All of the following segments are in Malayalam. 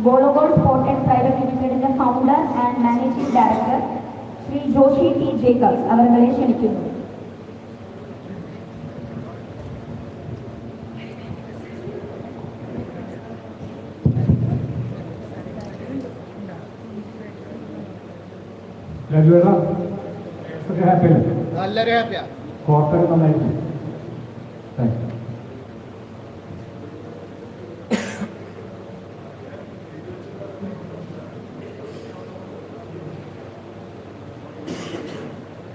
Gologol Sport and Private Limitedന്റെ founder and managing director Shri Joshi T Jacobs അവരെ ക്ഷണിക്കുന്നു. നല്ലൊരു ഹാപ്പിയാ ക്വാർട്ടർ നന്നായിട്ട്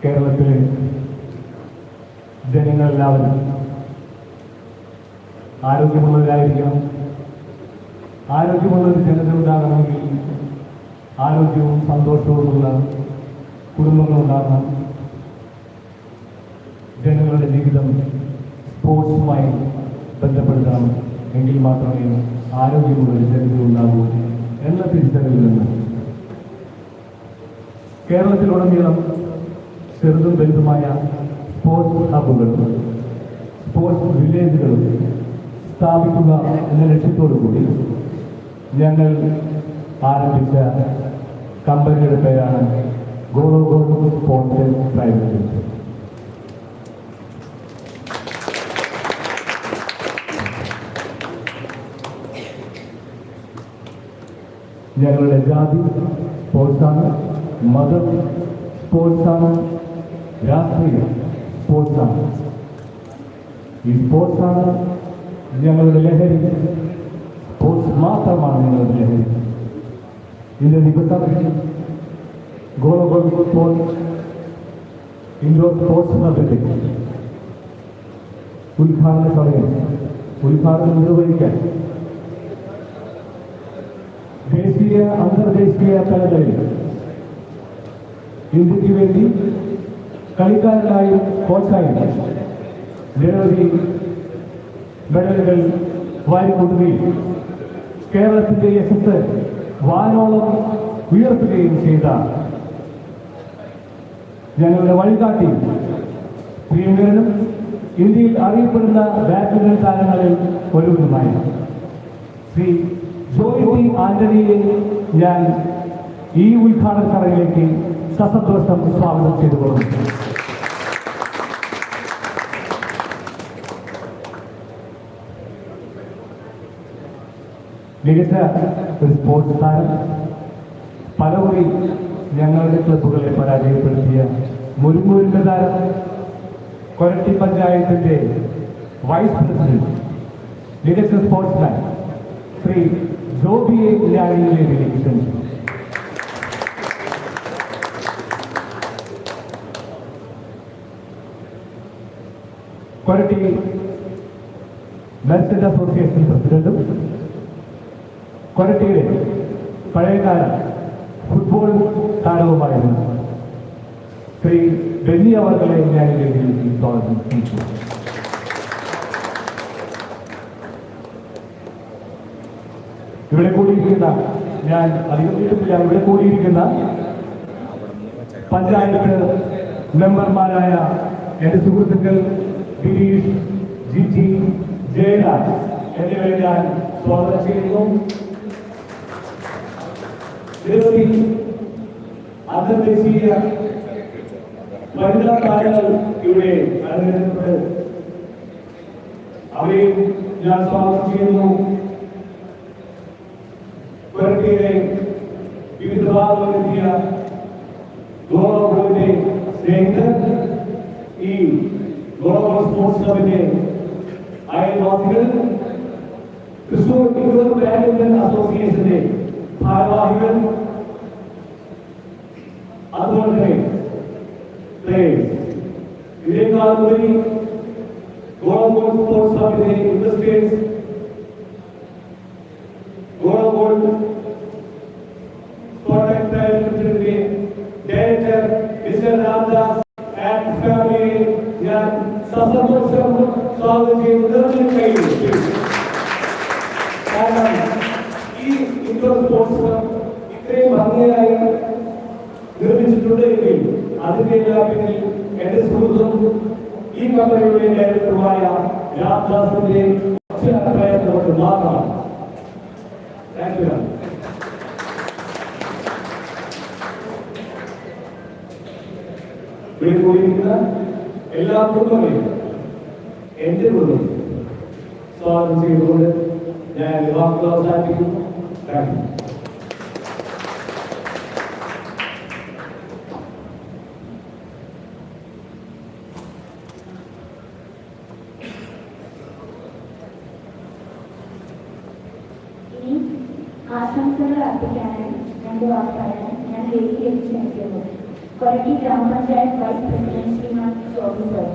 കേരളത്തിലെ ജനങ്ങളെല്ലാവരും ആരോഗ്യമുള്ളവരായിരിക്കണം. ആരോഗ്യമുള്ളൊരു ജനത ഉണ്ടാകണമെങ്കിൽ ആരോഗ്യവും സന്തോഷവുമുള്ള കുടുംബങ്ങളുണ്ടാകണം. ജനങ്ങളുടെ ജീവിതം സ്പോർട്സുമായി ബന്ധപ്പെടുത്തണം. എങ്കിൽ മാത്രമേ ആരോഗ്യമുള്ളൊരു ജനത ഉണ്ടാകൂ എന്ന തിരിച്ചറിവിൽ നിന്ന് കേരളത്തിലുടനീളം ചെറുതും വലുതുമായ സ്പോർട്സ് ഹബ്ബുകളും സ്പോർട്സ് വില്ലേജുകളും സ്ഥാപിക്കുക എന്ന ലക്ഷ്യത്തോടു കൂടി ഞങ്ങൾ ആരംഭിച്ച കമ്പനിയുടെ പേരാണ് ഗോളോഗോൾ സ്പോർട്സ് പ്രൈവറ്റ് ലിമിറ്റഡ്. ഞങ്ങളുടെ ജാതി സ്പോർട്സാണ്, മതം സ്പോർട്സാണ്, രാഷ്ട്രീയം സ്പോർട്സാണ്. ഈ സ്പോർട്സാണ് ഞങ്ങളുടെ ലഹരി. സ്പോർട്സ് മാത്രമാണ് ഞങ്ങളുടെ ലഹരി. ഇതിന്റെ ദിവസം ഗോളോഗോൾ സ്പോർട്സ് ഇൻഡോർ സ്പോർട്സ് ഹബിന്റെ ഉദ്ഘാടനം നിർവഹിക്കാൻ ദേശീയ അന്തർദേശീയ തലങ്ങളിൽ ഇന്ത്യക്ക് വേണ്ടി കളിക്കാരനായും കോച്ചായും നിരവധി മെഡലുകൾ വാരിക്കൊണ്ടുകയും കേരളത്തിന്റെ യശസ് വാനോളം ഉയർത്തുകയും ചെയ്ത ഞങ്ങളുടെ വഴികാട്ടി പ്രിയങ്കരനും ഇന്ത്യയിൽ അറിയപ്പെടുന്ന ബാഡ്മിന്റൺ താരങ്ങളിൽ ഒരുവനുമായ ശ്രീ ജോയ് ടി ആന്റണിയെ ഞാൻ ഈ ഉദ്ഘാടന ചടങ്ങിലേക്ക് സസന്തോഷം സ്വാഗതം ചെയ്തുകൊള്ളുന്നു. മികച്ച ഒരു സ്പോർട്സ് താരം, പലകുറി ഞങ്ങളുടെ ക്ലബ്ബുകളെ പരാജയപ്പെടുത്തിയ മുരുമുരുന്റെ താരം, കൊരട്ടി പഞ്ചായത്തിന്റെ വൈസ് പ്രസിഡന്റ്, മികച്ച സ്പോർട്സ്മാൻ ശ്രീ ജോബിയെ ന്യായങ്ങളിലേക്ക് ക്ഷണിച്ചു. കൊരട്ടി മെർച്ചന്റ് അസോസിയേഷൻ പ്രസിഡന്റും കൊരട്ടിയുടെ പഴയകാല ഫുട്ബോൾ താരവുമായിരുന്നു ശ്രീ ബെന്നി അവർകളെ ന്യായങ്ങളിലേക്ക് സ്വാഗതം ചെയ്തു. ഇവിടെ കൂടിയിരിക്കുന്ന ഞാൻ അധികം വീട്ടില്ല, ഇവിടെ കൂടിയിരിക്കുന്ന പഞ്ചായത്ത് മെമ്പർമാരായ എന്റെ സുഹൃത്തുക്കൾ ഗിരീഷ്, ജിജി, ജയരാജ് എന്നിവരെ ഞാൻ സ്വാഗതം ചെയ്യുന്നു. നിരവധി അന്തർദേശീയ വനിതാ താരങ്ങൾ ഇവിടെ അണിനിരന്നിട്ടുണ്ട്. അവരെയും ഞാൻ സ്വാഗതം ചെയ്യുന്നു. കൊരട്ടിയിലെ വിവിധ ഭാഗങ്ങളിലെത്തിയ ഗോളോഗോളിന്റെ സ്നേഹിതർ, ഈ ഗോളോഗോൾ സ്പോർട്സ് ക്ലബിന്റെ അയൽവാസികൾ, തൃശൂർ ഇൻഡോർ ബാഡ്മിന്റൺ അസോസിയേഷന്റെ ഭാരവാഹികൾ, അതുപോലെ തന്നെ ഇതിനേക്കാളുപരി ഗോളോഗോൾ സ്പോർട്സ് ക്ലബിന്റെ ഇൻഡസ്ട്രിയൽസ്, ഗോളോഗോൾ സ്പോർട്സ് ആൻഡ് പ്രൈവറ്റ് ലിമിറ്റഡിന്റെ ഡയറക്ടർ മിസ്റ്റർ രാംദാസ് ആൻഡ് ഫാമിലിയെ ഞാൻ സസന്തോഷം സ്വാഗതം ചെയ്യുന്നു. കാരണം ഈ ഇൻഡോർ സ്പോർട്സ് ഇത്രയും ഭംഗിയായി നിർമ്മിച്ചിട്ടുണ്ടെങ്കിൽ അതിന്റെ എല്ലാം പിന്നിൽ എന്റെ സുഹൃത്തും ഈ കമ്പനിയുടെ ഡയറക്ടറുമായ രാംദാസിന്റെ പ്രയത്നം കൊണ്ട് മാത്രമാണ്. Thank you. ഇവിടെ കൂടിയിരിക്കുന്ന എല്ലാ കുടുംബങ്ങളെയും എന്റെ കുടുംബം സ്വാഗതം ചെയ്തുകൊണ്ട് ഞാൻ വാക്കുകൾ അവസാനിപ്പിക്കുന്നു. Thank you. ഇനി ആശംസകൾ അർപ്പിക്കാനായി രണ്ട് വാക്കാണ് ഞാൻ വേദിയിലേക്ക് ക്ഷണിക്കുന്നു. കൊരട്ടി ഗ്രാമപഞ്ചായത്ത് വൈസ് പ്രസിഡന്റ് ശ്രീമാൻ ജോബി സർ.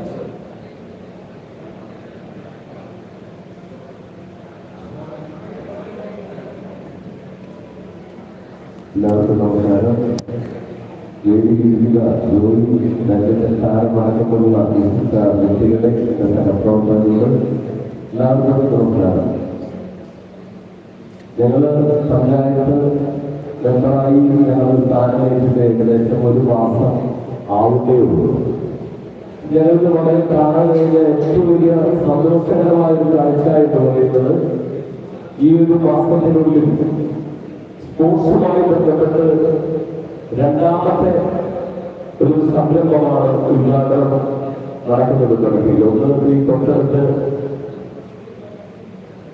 എല്ലാവർക്കും നമസ്കാരം. വേദിയിലിരിക്കുന്ന ജോലി നഗരത്തെ താരമാക്കപ്പെടുന്ന വ്യക്തികളെ സഹപ്രവർത്തകர்கள் എല്ലാവർക്കും നമസ്കാരം. ഞങ്ങൾ പഞ്ചായത്ത് മെമ്പറായി ഞങ്ങൾ സ്ഥാനമേറ്റിട്ട് ഏകദേശം ഒരു മാസം ആവുന്നേ ഉള്ളൂ. ഞങ്ങൾക്ക് വളരെ കാണാൻ കഴിഞ്ഞ ഏറ്റവും വലിയ സന്തോഷകരമായ ഒരു കാഴ്ചയായിട്ട് പറയുന്നത് ഈ ഒരു മാസത്തിനുള്ളിൽ സ്പോർട്സുമായി ബന്ധപ്പെട്ട് രണ്ടാമത്തെ ഒരു സംരംഭമാണ് ഉദ്ഘാടനം നടക്കുന്നത്. തുടങ്ങിയിൽ ഒന്ന് ഈ തൊട്ടടുത്ത്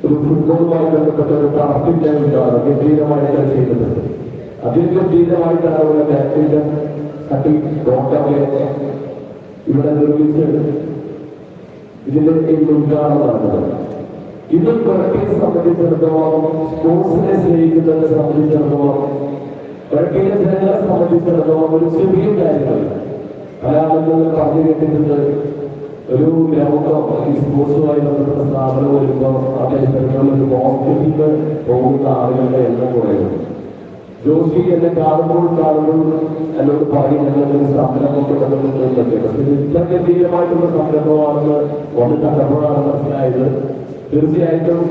ഒരു ഫുട്ബോളുമായി ബന്ധപ്പെട്ട ഒരു ടർഫിന്റെ ഉദ്ഘാടനം ഗംഭീരമായിട്ടാണ് ചെയ്തത്. അതിഗംഭീരമായിട്ടാണ് ഇവിടെ ബാഡ്മിന്റൺ ഷട്ടിൽ കോർട്ടൊക്കെ ഇവിടെ നിർമ്മിച്ച് ഇതിന്റെ ഉദ്ഘാടനം നടന്നത്. ഇത് കൊരട്ടിയെ സംബന്ധിച്ചിടത്തോളം സ്പോർട്സിനെ സ്നേഹിക്കുന്നതിനെ സംബന്ധിച്ചിടത്തോളം കൊരട്ടിയിലെ ജനങ്ങളെ സംബന്ധിച്ചിടത്തോളം ഒരു ചെറിയ കാര്യമല്ല. പല ആളുകൾ പറഞ്ഞു കേട്ടിട്ടുണ്ട് ഒരു ഗ്രൗണ്ടോ ഈ സ്പോർട്സുമായി ബന്ധപ്പെട്ട സ്ഥാപനം വരുമ്പോൾ അതനുസരിച്ചുള്ള ഒരു ഹോസ്പിറ്റലിൽ പോകുന്ന ആളുകളുടെ എണ്ണം കുറയുന്നു. ജോഷി എന്നെ കാണുമ്പോൾ എന്നോട് പറയും ഞങ്ങളൊരു സംരംഭം തുടങ്ങുന്നുണ്ടൊക്കെ. പക്ഷെ ഇത് ഇത്ര ഗംഭീരമായിട്ടുള്ള സംരംഭമാണെന്ന് ഒന്ന് കണ്ടപ്പോഴാണ് മനസ്സിലായത്. തീർച്ചയായിട്ടും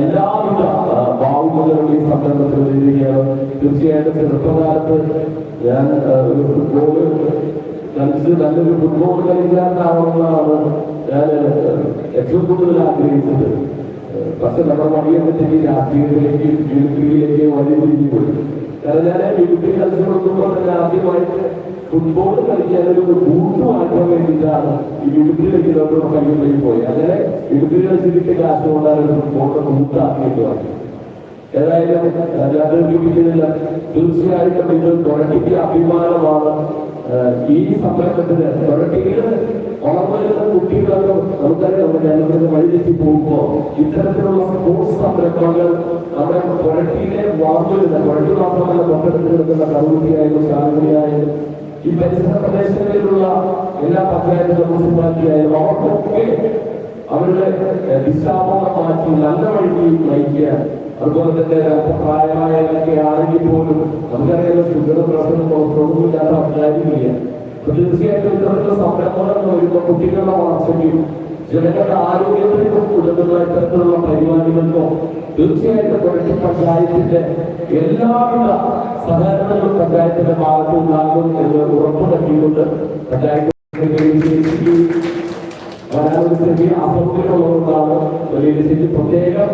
എല്ലാവിധ ഭാവുകങ്ങളും ഈ സംരംഭത്തിൽ വരികയാണ്. തീർച്ചയായിട്ടും ചെറുപ്പകാലത്ത് ഞാൻ ഒരു ഫുട്ബോൾ കളിച്ച് നല്ലൊരു ഫുട്ബോൾ കളിക്കാരനാവണമെന്നാണ് ഞാൻ ഏറ്റവും കൂടുതൽ ആഗ്രഹിച്ചത്. പക്ഷെ നമ്മുടെ മടിയൊക്കെ തെറ്റി രാഷ്ട്രീയത്തിലേക്ക് മിലിറ്ററിയിലേക്ക് വലിയ തിരിഞ്ഞു പോയി. കാരണം ഞാൻ മിലിറ്ററി കളിച്ചുകൊടുക്കുമ്പോൾ തന്നെ ആദ്യമായിട്ട് ഫുട്ബോൾ കളിക്കാനൊരു ബൂട്ട് മാറ്റാൻ വേണ്ടിയിട്ടാണ് ഈ മിലിറ്ററിയിലേക്ക് ഡോക്ടർ കയ്യിൽ പോയി. അങ്ങനെ മിലിറ്ററി കളിച്ചിട്ട് കാശ് കൊണ്ടാണ് ഫുട്ബോളിന്റെ ബൂട്ടാക്കിയിട്ട് വന്നത്. ഏതായാലും ഞാനില്ല. തീർച്ചയായിട്ടും ഇത് കൊരട്ടിക്ക് അഭിമാനമാണ്. ഈ സംരംഭത്തിന് കൊരട്ടിയിൽ വളർന്നുവരുന്ന കുട്ടികളൊക്കെ നമുക്കറിയാം ജനങ്ങളുടെ വഴിതെറ്റി പോകുമ്പോൾ ഇത്തരത്തിലുള്ള സ്പോർട്സ് സംരംഭങ്ങൾ നമ്മുടെ കൊരട്ടിയിലെ വളർന്നുവരുന്ന കൊരട്ടി മാത്രമല്ല തൊട്ടടുത്ത് കിടക്കുന്ന കറുകുട്ടിയായാലും ശാലകുടിയായാലും ഈ പരിസര പ്രദേശങ്ങളിലുള്ള എല്ലാ പഞ്ചായത്ത് മുനിസിപ്പാലിറ്റിയായാലും അവർക്കൊക്കെ അവരുടെ ദിശാബോധം മാറ്റി നല്ല വഴിക്ക് നയിക്കാൻ. അതുപോലെ തന്നെ പ്രായമായതൊക്കെ ആണെങ്കിൽ പോലും നമുക്കറിയാലോ ഷുഗർ പ്രഷർ കൊളസ്ട്രോളുമില്ലാത്ത ആൾക്കാരില്ല. തീർച്ചയായിട്ടും ഇത്തരത്തിലുള്ള സംരംഭങ്ങൾ വരുമ്പോൾ കുട്ടികളുടെ വളർച്ചയ്ക്കും ജനങ്ങളുടെ ആരോഗ്യത്തിനും ഉതകുന്ന ഇത്തരത്തിലുള്ള പരിപാടികൾക്കോ തീർച്ചയായിട്ടും കൊരട്ടി പഞ്ചായത്തിന്റെ എല്ലാവിധ സഹകരണങ്ങളും പഞ്ചായത്തിന്റെ ഭാഗത്ത് ഉണ്ടാകും എന്ന് ഉറപ്പു നൽകിക്കൊണ്ട് പഞ്ചായത്ത് വരാനൊരു ചെറിയ അസൗകര്യമുള്ളതുകൊണ്ടാണ് ലീലചേച്ചി പ്രത്യേകം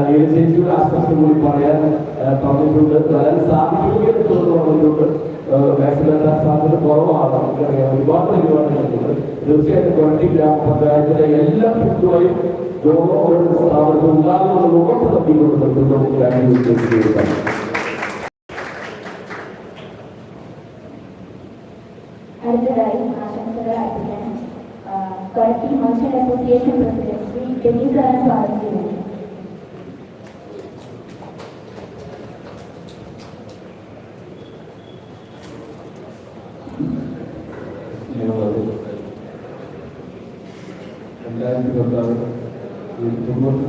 ലീലചേച്ചിയുടെ ആശംസ കൂടി പറയാൻ പറഞ്ഞിട്ടുണ്ട്. വരാൻ സാധിക്കുകയെന്ന് പറഞ്ഞിട്ടുണ്ട്. മാക്സിമം സാധ്യത കുറവാണ്. നമുക്കറിയാം ഒരുപാട് പരിപാടികളുണ്ട്. തീർച്ചയായിട്ടും കൊരട്ടി ഗ്രാമപഞ്ചായത്തിലെ എല്ലാ പിന്തുണയും സ്ഥാപനത്തിൽ ഉണ്ടാകുമെന്ന് ഉറപ്പ് നൽകിക്കൊണ്ട് നമുക്ക് അടുത്തതായി ആശംസകൾ അർപ്പിക്കാൻ Koratty merchant association president Shri Denny സാറിനെ സ്വാഗതം ചെയ്യുന്നു.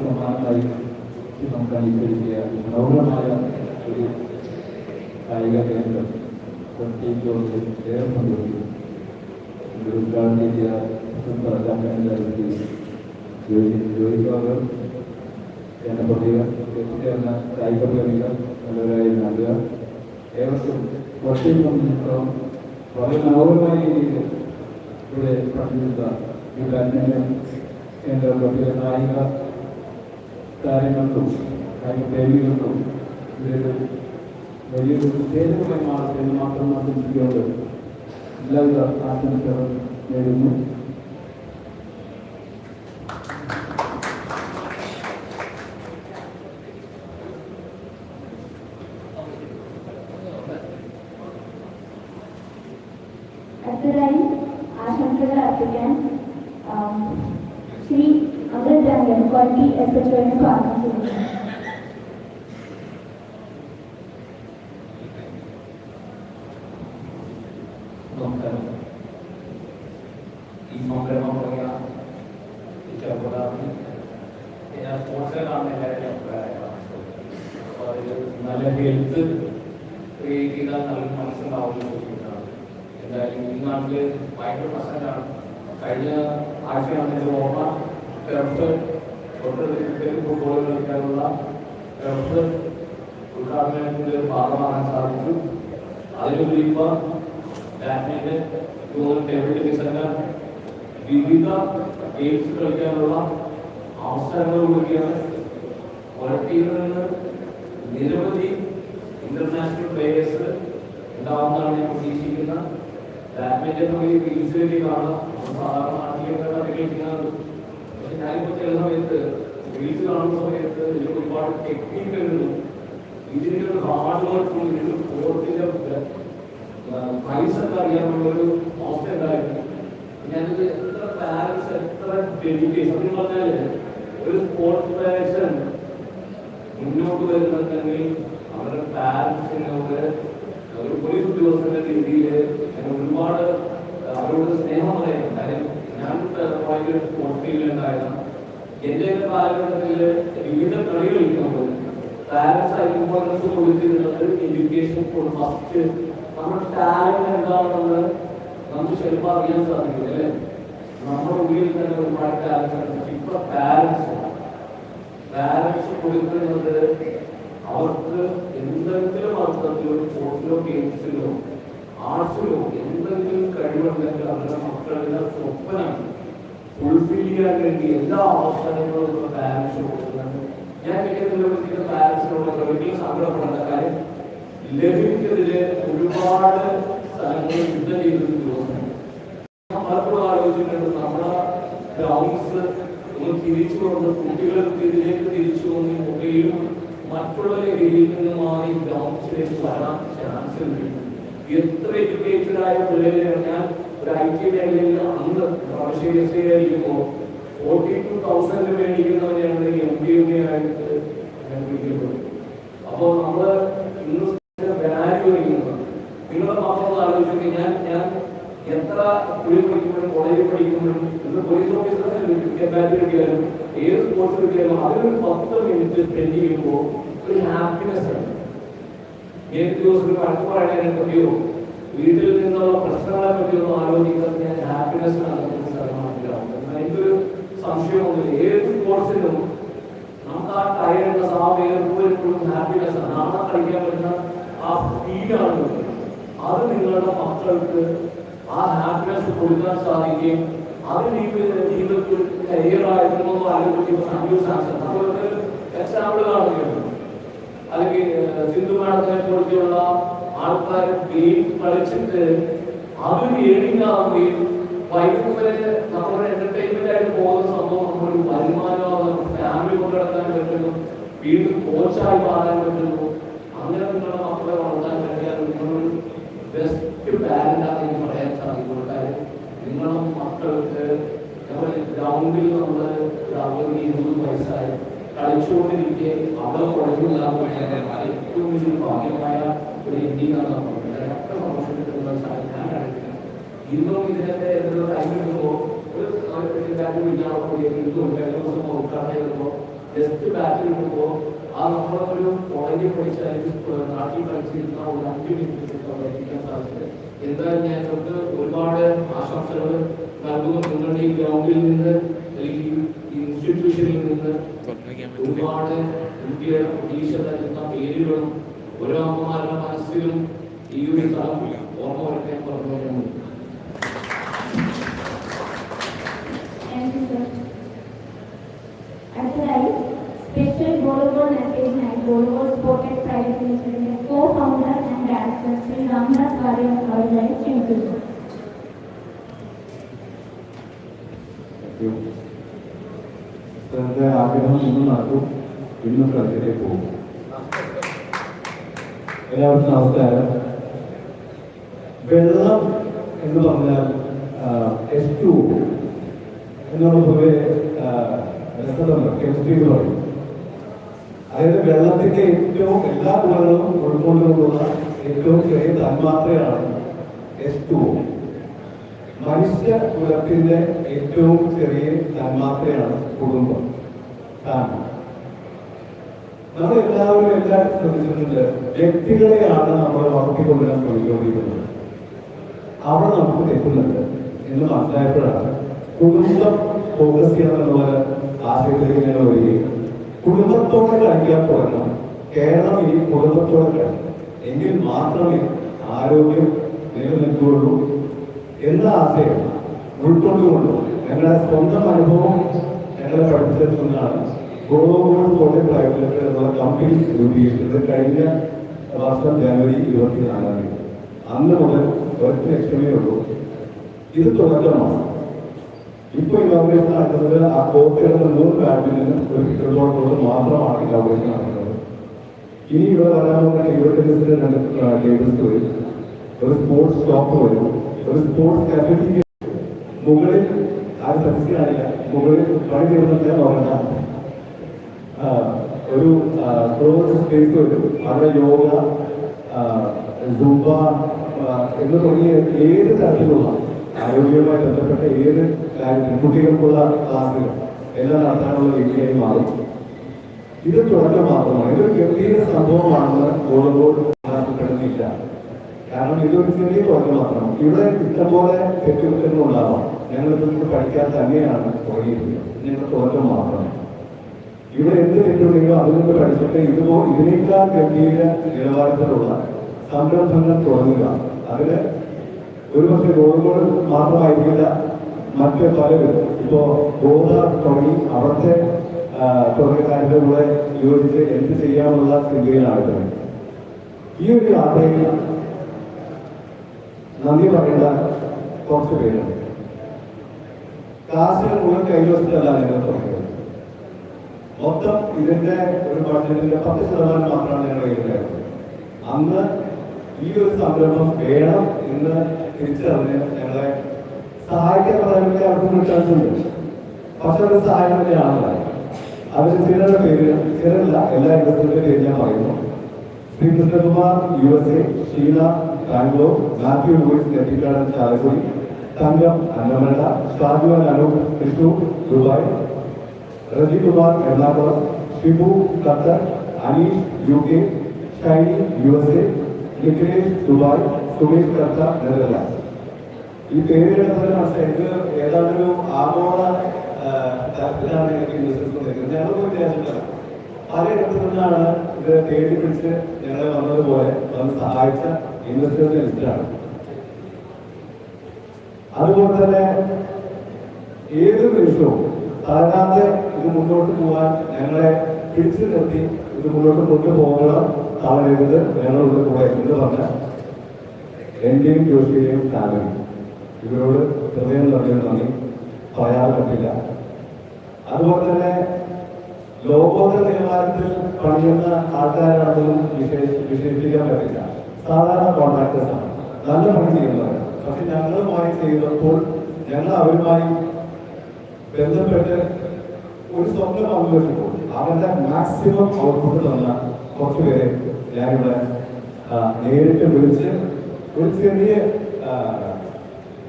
സമാനമായി നമുക്ക് അനുകരിക്കുക ഗൗരവമായ ഒരു കായിക കേന്ദ്രം കൊട്ടിയോട് ഏറെ സന്തോഷിക്കും. ഉദ്ഘാടനം ചെയ്ത ജോലിക്കാർ എന്നെ പ്രത്യേകം എത്തിച്ചേർന്ന കായിക പ്രേമികൾ നല്ലവരായി നൽകുക. ഏവർക്കും കൊട്ടിയെ സംബന്ധിച്ചിടത്തോളം വളരെ മനോഹരമായ രീതിയിൽ ഇവിടെ പങ്കെടുത്ത ഈ ബാഡ്മിന്റൺ കേന്ദ്ര കൊട്ടിയിലെ കായിക താരങ്ങൾക്കും കായിക പ്രേമികൾക്കും വലിയൊരു വിശേഷമായി മാറട്ടെ എന്ന് മാത്രം ആശംസിച്ചുകൊണ്ട് എല്ലാവിധ ആശംസകളും നേരുന്നു. അടുത്തതായി ആശംസകൾ അർപ്പിക്കാൻ ശ്രീ അമൃത് രംഗൻ ക്വാളിറ്റി SHOനെ സ്വാഗതം ചെയ്യുന്നു. നമസ്കാരം. ഈ സംരംഭം തുടങ്ങിയ ചെറുപ്പക്കാർക്ക് ഞാൻ സ്പോർട്സിനെ കാണുന്ന എല്ലാവരുടെയും അഭിപ്രായമാണ്. അപ്പോൾ അതിൽ നല്ല ഹെൽത്ത് ക്രിയേറ്റ് ചെയ്താൽ നല്ല മനസ്സുണ്ടാവുന്ന ബുദ്ധിമുട്ടാണ്. എന്തായാലും ഈ നാട്ടിൽ ഭയങ്കര പ്രശ്നമാണ്. കഴിഞ്ഞ ആഴ്ചയാണ് ഇത് ഓർമ്മ ടർഫ് ഫുട്ബോൾ കളിക്കാനുള്ള ടർഫ് ഉദ്ഘാടനത്തിന്റെ ഭാഗമാകാൻ സാധിച്ചു. അതിലുപരി ഇപ്പോൾ ബാഡ്മിന്റൺ, ടേബിൾ ടെന്നീസ്, വിവിധ ഗെയിംസ് കളിക്കാനുള്ള അവസരങ്ങൾ കൂടിയാണ്. ഒരു ടീമിൽ നിന്ന് നിരവധി ഇന്റർനാഷണൽ പ്ലേയേഴ്സ് ഉണ്ടാവുന്നതാണ് ഞാൻ പ്രതീക്ഷിക്കുന്നത്. ബാഡ്മിന്റൺ നമുക്ക് റീൽസിലേക്ക് കാണാം, സാധാരണ നാട്ടിലേക്ക് കളിക്കുന്നത്. പക്ഷെ ഞാനിപ്പോൾ ചില സമയത്ത് റീൽസ് കാണുന്ന സമയത്ത് ഇതിൽ ഒരുപാട് ടെക്നിക്കുകളുണ്ട്. ഇതിൻ്റെ ഒരു ഹാർഡ് വർക്കും ഇതിൻ്റെ സ്പോർട്ടിൻ്റെ പ്രൈസ് ഒക്കെ അറിയാനുള്ളൊരു അവസ്ഥ ഉണ്ടായിരുന്നു. ഞാനിത് എത്ര പാരൻസ് എത്ര ഡെഡിക്കേഷൻ സത്യം പറഞ്ഞാൽ ഒരു സ്പോർട്സ് പേഴ്സൺ മുന്നോട്ട് വരുന്നുണ്ടെങ്കിൽ അവരുടെ പാരൻസിനോട് ഒരു പോലീസ് ഉദ്യോഗസ്ഥന്റെ രീതിയിൽ ഞാൻ ഒരുപാട് അവരോട് സ്നേഹം പറയാം. കാര്യം ഞാൻ ഭയങ്കര സ്പോർട്സ് ഫീൽഡിലുണ്ടായിരുന്നു. എൻ്റെ കാലഘട്ടത്തിൽ വിവിധ കളി കളിക്കുമ്പോൾ പാരൻസ് ഇമ്പോർട്ടൻസ് കൊടുത്തിരുന്നത് എഡ്യൂക്കേഷൻ ഫസ്റ്റ്. നമ്മുടെ ടാലന്റ് എന്താണെന്ന് നമുക്ക് ചിലപ്പോൾ അറിയാൻ സാധിക്കില്ല അല്ലേ. നമ്മുടെ ഉള്ളിൽ തന്നെ ഒരുപാട് ടാലൻസ് ഉണ്ട്. ഇപ്പൊ പാരൻസ് കൊടുക്കുന്നത് അവർക്ക് എന്തെങ്കിലും അർത്ഥത്തിലോ സ്പോർട്സിലോ ഗെയിംസിലോ ആർട്സിലോ എന്തെങ്കിലും കഴിവുണ്ടെങ്കിൽ അവരുടെ മക്കളുടെ സ്വപ്നം ഫുൾഫിൽ ചെയ്യാൻ വേണ്ടി എല്ലാ അവസരങ്ങളും ഇപ്പൊ പാരൻസ് കൊടുക്കുന്നുണ്ട്. ഞാൻ കേൾക്കുന്ന പാരൻസിനോട് ഒരിക്കലും സങ്കടപ്പെടേണ്ട കാര്യം ലഭിക്കുന്നതില് ഒരുപാട് സ്ഥലങ്ങളിൽ യുദ്ധം ചെയ്തൊരു ദിവസം ഞാൻ പലപ്പോഴും ആലോചിച്ചിട്ടുണ്ട്. നമ്മുടെ ഗ്രൗണ്ട്സ് ഒന്ന് തിരിച്ചു കൊണ്ട് കുട്ടികൾ ഇതിലേക്ക് തിരിച്ചു കൊണ്ട് മൊബൈലും മറ്റുള്ള ഏരിയയിൽ നിന്ന് മാറി ഗ്രൗണ്ട്സിലേക്ക് വരാൻ ചാൻസ് ഉണ്ട്. എത്ര എഡ്യൂക്കേറ്റഡ് ആയ പിള്ളേരെയാണ് ഞാൻ ഒരു IT മേഖലയിൽ അന്ന് ആയിരിക്കുമ്പോൾ 42,000 മേടിക്കുന്നവരെയാണ് MBA ആയിട്ട് ഞാൻ വിളിക്കപ്പെടും. അപ്പോൾ നമ്മള് ഇന്ന് വാല്യൂ ചെയ്യുന്നത് നിങ്ങളുടെ മാത്രം ആലോചിക്കുക. ഞാൻ എത്ര സ്കൂളിൽ പഠിക്കുമ്പോഴും കോളേജിൽ പഠിക്കുമ്പോഴും ഇന്ന് പോലീസ് ഓഫീസർ കിട്ടിയാലും ഏത് സ്പോർട്സ് കിട്ടിയാലും അതിലൊരു 10 മിനിറ്റ് സ്പെൻഡ് ചെയ്യുമ്പോൾ ഒരു ഹാപ്പിനെസ് ഉണ്ട്. ഏത് ദിവസം വഴക്ക് പറയാനെ പറ്റിയോ വീട്ടിൽ നിന്നുള്ള പ്രശ്നങ്ങളെ പറ്റിയോ ഒന്നും ആലോചിക്കുന്നത് ഞാൻ ഹാപ്പിനെസ് നടക്കുന്ന സ്ഥലമാണ്. എനിക്കൊരു സംശയമൊന്നുമില്ല. ഏത് സ്പോർട്സിനും നമുക്ക് ആ ടയർനെസ് ആ വേർപ്പോഴും ഹാപ്പിനെസ് ആണ്. നാളെ കളിക്കാൻ പറ്റുന്ന ആ ഫീലാണ്. അത് നിങ്ങളുടെ മക്കൾക്ക് ആ ഹാപ്പിനെസ് കൊടുക്കാൻ സാധിക്കുകയും അത് ജീവിതത്തിൽ കരിയറായിരുന്നു ആലോചിക്കുമ്പോൾ സംഗീത ശാസ്ത്രം നമ്മളൊരു എക്സാമ്പിൾ കാണുകയാണ്. അല്ലെങ്കിൽ സിന്ധു മാഡത്തിനെ പോലെയുള്ള ആൾക്കാർ ഗെയിം കളിച്ചിട്ട് അത് ഏണിംഗ് ആവുകയും വൈകുന്നേരം നമ്മുടെ എന്റർടൈൻമെന്റ് ആയിട്ട് പോകുന്ന സംഭവം നമ്മളൊരു വരുമാനമാകുന്നു, ഫാമിലി കൊണ്ടുനടക്കാൻ പറ്റുന്നു, വീണ്ടും കോച്ചായി മാറാൻ പറ്റുന്നു. അങ്ങനെ നിങ്ങളുടെ മക്കളെ വളർത്താൻ കഴിയാൻ നിങ്ങളൊരു ബെസ്റ്റ് പാരന്റാണ് എനിക്ക് പറയാൻ സാധിക്കുള്ളൂ. കാര്യം നിങ്ങളുടെ മക്കൾക്ക് നമ്മൾ ഗ്രൗണ്ടിൽ നമ്മൾ 60-20 വയസ്സായി കളിച്ചുകൊണ്ടിരിക്കെ അവിടെ കുഴപ്പമില്ലാതെ ഏറ്റവും വലിയ ഭാഗ്യമായ ഒരു ഇന്ത്യയാണ് ഇന്നും ഇതിനൊക്കെ എന്തെങ്കിലും ടൈം കിട്ടുമ്പോൾ ഒരു ബാറ്റ് വിളിക്കാറുണ്ടോ ഉദ്ഘാടനം ചെയ്യുമ്പോൾ ജസ്റ്റ് ബാറ്റ് കിട്ടുമ്പോൾ ആ നമ്മളൊരു കോളേജിൽ പഠിച്ചാൽ നാട്ടിൽ കളിച്ചിരുന്ന ഒരു 5 മിനിറ്റ് പഠിക്കാൻ സാധിച്ചത്. എന്തായാലും ഞാൻ നമുക്ക് ഒരുപാട് ആശംസകൾ നൽകുന്നു. നിങ്ങളുടെ ഈ ഗ്രൗണ്ടിൽ നിന്ന് അല്ലെങ്കിൽ ഇൻസ്റ്റിറ്റ്യൂഷനിൽ നിന്ന് ഒരുപാട് ഇന്ത്യയുടെ പ്രതീക്ഷ നൽകുന്ന പേരുകളും ഓരോ അമ്മമാരുടെ മനസ്സിലും ഈ ഒരു സ്ഥലം ഓർമ്മ വരയ്ക്കാൻ പറഞ്ഞു. അടുത്തതായി സ്പെഷ്യൽ വോളിബോൾ മെസ്സേജിനായി വോളിബോൾ സ്പോർട്ട് പ്രൈവറ്റ് ലിമിറ്റഡിന്റെ co founder and director Shri Ramdas Warrier അവരെ ക്ഷണിക്കുന്നു. ആഗ്രഹം ഇന്ന് നടക്കും, ഇന്നും കളിച്ചിലേക്ക് പോകും. എല്ലാവർക്കും നമസ്കാരം. വെള്ളം എന്ന് പറഞ്ഞാൽ H2O എന്നുള്ള പൊതുവെ രസതന്ത്രം കെമിസ്ട്രി എന്ന് പറയും. അതായത് വെള്ളത്തിന്റെ ഏറ്റവും എല്ലാ ഗുണങ്ങളും ഉൾക്കൊണ്ടുകൊണ്ടുള്ള ഏറ്റവും ചെറിയ തന്മാത്രയാണ് H2O. മനുഷ്യ കുലത്തിന്റെ ഏറ്റവും ചെറിയ തന്മാത്രയാണ് കുടുംബം. കാരണം നമ്മളെല്ലാവരും എല്ലാവരും ശ്രദ്ധിച്ചിട്ടുണ്ട്, വ്യക്തികളെയാണ് നമ്മൾ വളർത്തിക്കൊണ്ടുവരാൻ ശ്രമിച്ചുകൊണ്ടിരിക്കുന്നത്. അവിടെ നമുക്ക് തെറ്റുന്നുണ്ട് എന്ന് മനസ്സിലായപ്പോഴാണ് കുടുംബം ഫോക്കസ് ചെയ്യണമെന്നുള്ള ആശയത്തിലേക്ക് ഞങ്ങൾ വരികയും കുടുംബത്തോടെ കളിക്കാൻ തുടങ്ങണം. കേരളം ഈ കുടുംബത്തോടെ കളിക്കണം, എങ്കിൽ മാത്രമേ ആരോഗ്യം നിലനിൽക്കുകയുള്ളൂ എന്ന ആശയം ഉൾക്കൊണ്ടുകൊണ്ടു ഞങ്ങളുടെ സ്വന്തം അനുഭവം ഞങ്ങളെ പഠിപ്പിച്ചെടുക്കുന്നതാണ് ഗോവോഡ് കോളേജ് പ്രൈവറ്റ് ലിമിറ്റഡ് എന്നുള്ള കമ്പനി രൂപീകരിച്ചത് കഴിഞ്ഞ വർഷം ജനുവരി 24 അന്ന് മുതൽ ഒറ്റ ലക്ഷ്യമേ ഉള്ളൂ, ഇത് തുടക്കമാണ്. ഇപ്പൊ ഇനോഗ്രേഷൻ നടക്കുന്നത് ആ കോർട്ടുകളിൽ 3 ബാഡ്മിന്റനും ഒരു ഫുട്ബോൾ മാത്രമാണ് ഇനോഗ്രേഷൻ നടക്കുന്നത്. ഇനി ഇവിടെ വരാൻ പോകുന്ന 25 ടേബിൾസ് വരും, ഒരു സ്പോർട്സ് ഷോപ്പ് വരും, ഒരു സ്പോർട്സ് കാറ്റഗറി മുകളിൽ ആരും സദസ്യനായില്ല, മുകളിൽ പണി തീർന്നിട്ട് നോക്കണ്ട ഒരു ക്ലോസ് സ്പേസ് വരും. അവിടെ യോഗ, സൂംബ എന്ന് തുടങ്ങിയ ഏത് തരത്തിലുള്ള ആരോഗ്യവുമായി ബന്ധപ്പെട്ട ഏത് കുട്ടികൾക്കുള്ള ക്ലാസ്സുകൾ എല്ലാം നടത്താനുള്ള രീതിയായി മാറും. ഇത് തുടക്കം മാത്രമാണ്. ഇതൊരു ഗംഭീര സംഭവമാണെന്ന് ഗോൾബോർഡ് പ്രകടനില്ല. കാരണം ഇതൊരു ചെറിയ തുടക്കം മാത്രമാണ്. ഇവിടെ ഇഷ്ടംപോലെ തെറ്റുകുറ്റങ്ങൾ ഉണ്ടാവാം. ഞങ്ങളിപ്പോൾ പഠിക്കാൻ തന്നെയാണ് തുടങ്ങിയിരിക്കുന്നത്. ഞങ്ങളുടെ തുടക്കം മാത്രമാണ്. ഇവിടെ എന്ത് തെറ്റുണ്ടെങ്കിലും അതുകൊണ്ട് പഠിച്ചിട്ട് ഇതിനേക്കാൾ ഗംഭീര നിലവാരത്തിലുള്ള സംരംഭങ്ങൾ തുടങ്ങുക. അതിന് ഒരുപക്ഷെ ഗോൾബോർഡ് മാത്രമായിരിക്കില്ല, മറ്റ് പലരും ഇപ്പോ ഗോദ തുടങ്ങി അവിടുത്തെ തുടങ്ങിയ കൂടെ യോജിച്ച് എന്ത് ചെയ്യാനുള്ള ചിന്തയിലാണ്. ഈ ഒരു യാത്രയിൽ നന്ദി പറയേണ്ട കുറച്ച് പേരുണ്ട്. കാശിന് മുഴുവൻ കൈവശത്തല്ല ഞങ്ങൾ തുടങ്ങിയത്. മൊത്തം ഇതിന്റെ ഒരു ബഡ്ജറ്റിന്റെ 10% മാത്രമാണ് ഞങ്ങൾ കയ്യിലുണ്ടായിരുന്നത്. അന്ന് ഈ ഒരു സംരംഭം വേണം എന്ന് തിരിച്ചറിഞ്ഞ് ഞങ്ങളെ സഹായിക്കാൻ പറയാനുള്ള അവർക്ക് ചാൻസ് ഉണ്ട്. പക്ഷെ ഒരു സഹായം തന്നെയാണല്ലോ. അതിന് ചിലരുടെ പേര്, ചിലരല്ല, എല്ലാ ഇൻവെസ്റ്ററിന്റെ പേര് ഞാൻ പറയുന്നു. Shri Krishnakumar USA, Sheela Bangalore, Mathew Louis Nettikkadan Chalakudy, Thankam Annamalla, Shaju Anoop Thrissur Dubai, Reji Kumar Ernakulam, Shibu Qatar, Aneesh UK, Shiny USA, Nikhilesh Dubai, Sumesh Kartha Netherland. ഈ പേരുകൾ മനസ്സിലായത് ഏതാണ്ടൊരു ആഗോള തരത്തിലാണ് എനിക്ക് വിശ്വസിക്കുന്നത്. ഞങ്ങൾക്ക് വിചാരിച്ചിട്ടില്ല. പലയിടത്തു നിന്നാണ് ഇത് തേടി പിടിച്ച് ഞങ്ങളെ വന്നതുപോലെ വന്ന് സഹായിച്ച ഇൻവെസ്റ്റേഴ്സിന്റെ ലിസ്റ്റാണ്. അതുപോലെ തന്നെ ഏതൊരു നിമിഷവും തളരാതെ ഇത് മുന്നോട്ട് പോകാൻ ഞങ്ങളെ പിടിച്ചു നിർത്തി ഇത് മുന്നോട്ട് കൊണ്ടുപോകണം, തളരരുത്, ഞങ്ങളുടെ കൂടെ എന്ന് പറഞ്ഞ എന്റെയും ജോഷിയുടെയും ഫാമിലി, ഇവരോട് ഹൃദയം നിറഞ്ഞ നന്ദി പറയാൻ പറ്റില്ല. അതുപോലെ തന്നെ ലോകോത്തര നിലവാരത്തിൽ പണിയുന്ന ആൾക്കാരാണെന്നും വിശേഷിപ്പിക്കാൻ പറ്റില്ല. സാധാരണ കോൺട്രാക്ടേഴ്സാണ്, നല്ല പണി ചെയ്യുന്നവരാണ്. പക്ഷെ ഞങ്ങളുമായി ചെയ്തപ്പോൾ ഞങ്ങൾ അവരുമായി ബന്ധപ്പെട്ട് ഒരു സ്വപ്നം പങ്കുവെച്ചപ്പോൾ അവരുടെ മാക്സിമം ഔട്ട്പുട്ട് തന്ന കുറച്ചുപേരെ ഞാനിവിടെ നേരിട്ട് വിളിച്ച് ഒരു ചെറിയ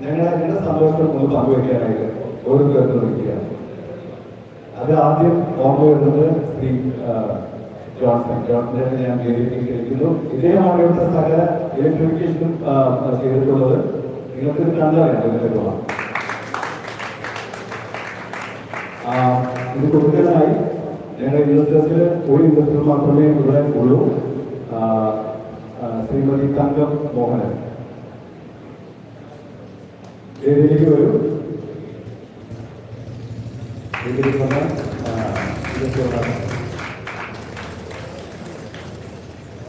ഞങ്ങളുടെ സന്തോഷം ഒന്ന് പങ്കുവയ്ക്കാനായിട്ട് ഓരോരുത്തർക്കും വിളിക്കുകയാണ്. അത് ആദ്യം ഓർമ്മ വരുന്നത് ശ്രീ ജോൺസനെ ഞാൻ ക്ഷണിക്കുന്നു. ഇദ്ദേഹമാണ് ഇവിടുത്തെ സകല ഇലക്ട്രിഫിക്കേഷനും ചെയ്തിട്ടുള്ളത്. നിങ്ങൾക്ക് ഇത് കണ്ടറിയാം ഇതിലുള്ള ഇത് കൊടുക്കാനായി ഞങ്ങളുടെ ഇൻവെസ്റ്റേഴ്സിൽ ഒരു ഇൻവെസ്റ്റർ മാത്രമേ ഇവിടെ ഉള്ളൂ. ശ്രീമതി തങ്കം മോഹനൻ വേദിയിലേക്ക് വരും.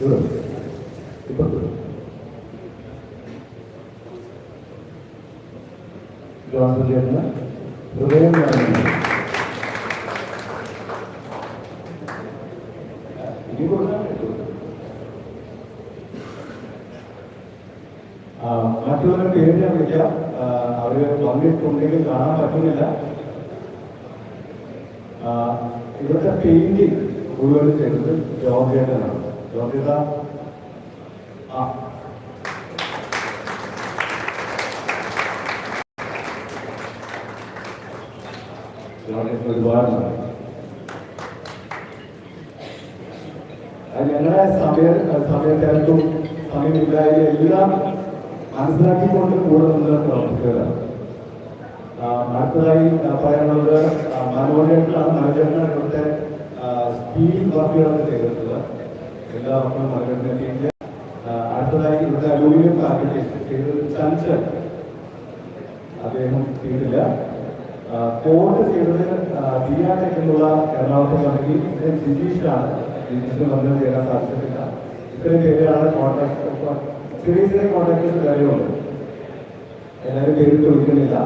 ഇവിടെ ഇപ്പം ജോൺസൺ ചേട്ടന് ഹൃദയം നിറഞ്ഞു. ഇനി കൊടുക്കാൻ പറ്റുമോ? മറ്റുള്ളവരുടെ പേര് ഞാൻ വിളിക്കാം. അവര് വന്നിട്ടുണ്ടെങ്കിൽ കാണാൻ പറ്റുന്നില്ല. ഇവിടുത്തെ പെയിന്റിങ് മുഴുവൻ ചെയ്തത് ജോർജേട്ടനാണ്. ജോർജേട്ട ഒരുപാട് ഞങ്ങളുടെ സമയത്തിനും സമയമില്ലാതെ എല്ലാം മനസ്സിലാക്കിക്കൊണ്ട് കൂടെ നിന്ന് പ്രവർത്തിക്കുകയാണ്. അടുത്തതായി പറയാനുള്ളത് മനോജേട്ടനാണ്. മനോജേട്ടനാണ് ഇവിടുത്തെ സ്റ്റീൽ വർക്കുകളൊക്കെ ചെയ്തിട്ടുള്ളത്. എല്ലാ വർക്കും മനോജേട്ടൻ്റെ. അടുത്തതായി ഇവിടുത്തെ അലൂമിനിയം ഫാബ്രിക്കേഷൻ ചെയ്തത് ചഞ്ചൽ, അദ്ദേഹം ചെയ്തില്ല. കോട്ട് ചെയ്തത് ദിയാടെക് എന്നുള്ള എറണാകുളത്ത് കമ്പനി ജിജീഷാണ്. ജിജീഷിന് വന്ന് ചേരാൻ സാധിച്ചിട്ടില്ല. ഇത്രയും പേരാണ് കോൺട്രാക്ട്, ചെറിയ ചെറിയ കോൺട്രാക്ടേഴ്സ് കാര്യമുണ്ട്. എല്ലാവരും പേരിട്ട് വിളിക്കുന്നില്ല.